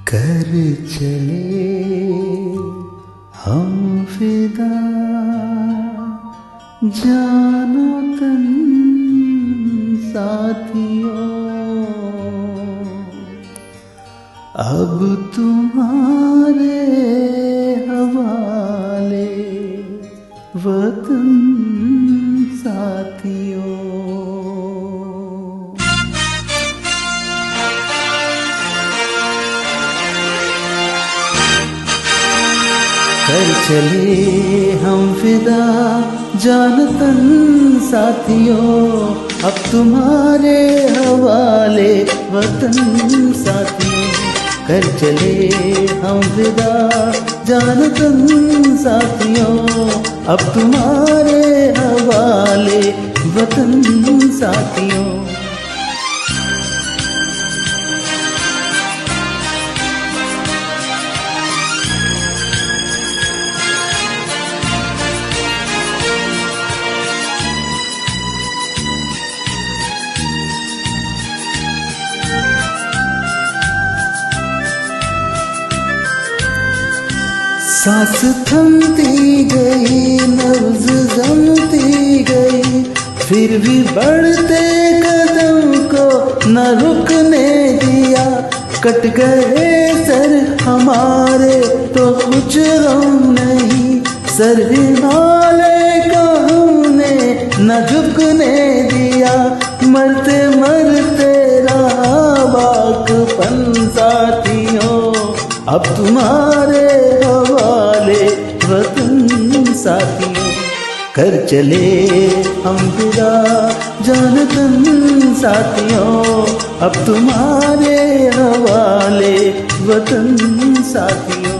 कर चले हम फिदा जानो तन साथियों, अब तुम्हारे हवाले वतन साथियों। कर चले हम फिदा जान तन साथियों, अब तुम्हारे हवाले वतन साथियों। कर चले हम फिदा जान तन साथियों, अब तुम्हारे हवाले वतन साथियों। सांस थमती गई, नब्ज जमती गई, फिर भी बढ़ते कदम को न रुकने दिया। कट गए सर हमारे तो कुछ गम नहीं, सर हिमालय का हमने न झुकने दिया। मरते मरते रहा बाकपन साथियों, अब तुम्हारे हवाले वतन साथियों। कर चले हम फिदा जान तन साथियों, अब तुम्हारे हवाले वतन साथियों।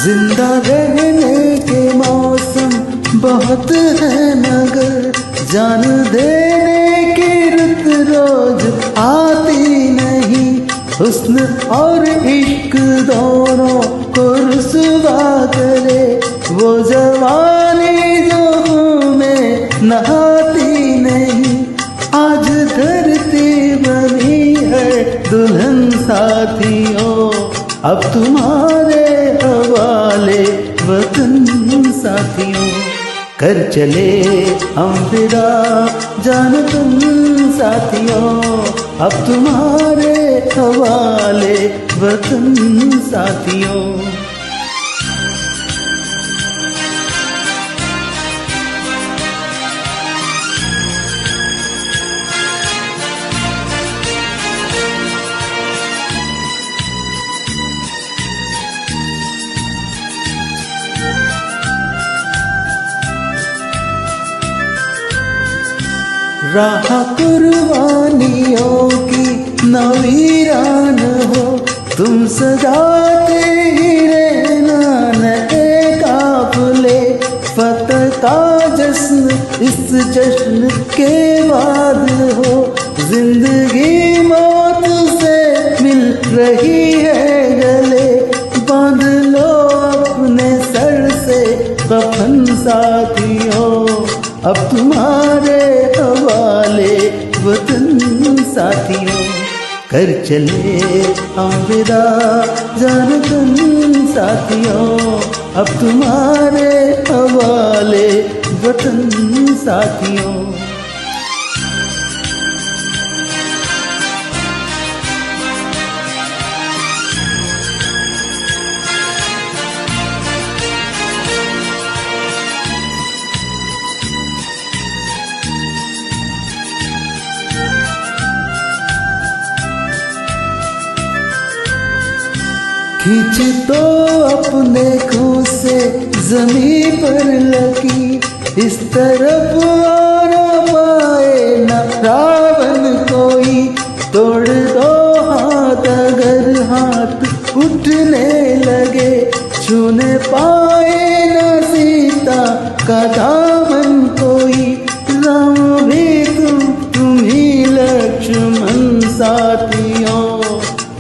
जिंदा रहने के मौसम बहुत है मगर जान देने की रुत रोज आती नहीं। हुस्न और इश्क दोनों को रुसवा करे वो जवानी जो में नहाती नहीं। आज धरती बनी है दुल्हन साथियों, अब तुम्हारे हवाले वतन साथियों। कर चले हम फिदा जान तन साथियों, अब तुम्हारे हवाले वतन साथियों। राह कुर्बानियों की नवीरान हो, तुम सजाते ही रहना नए काफिले। फतह का जश्न इस जश्न के बाद हो, जिंदगी मौत से मिल रही है गले। बांध लो अपने सर से कफन साथियों, अब तुम्हारे हवाले वतन साथियों। कर चले हम फिदा जान तन साथियों, अब तुम्हारे हवाले वतन साथियों। खींच तो अपने खून से जमीन पर लगी, इस तरफ और पाए न रावण कोई। तोड़ दो हाथ अगर हाथ उठने लगे, छूने पाए न सीता का दामन कोई। राम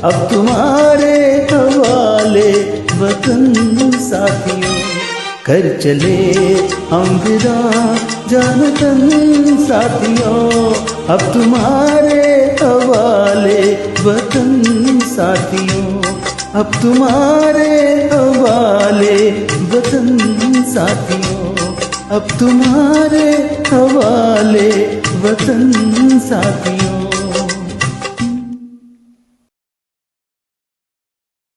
अब तुम्हारे हवाले वतन साथियों। कर चले हम विदा जान तन साथियों, अब तुम्हारे हवाले वतन साथियों, अब तुम्हारे हवाले वतन साथियों, अब तुम्हारे हवाले वतन साथियों।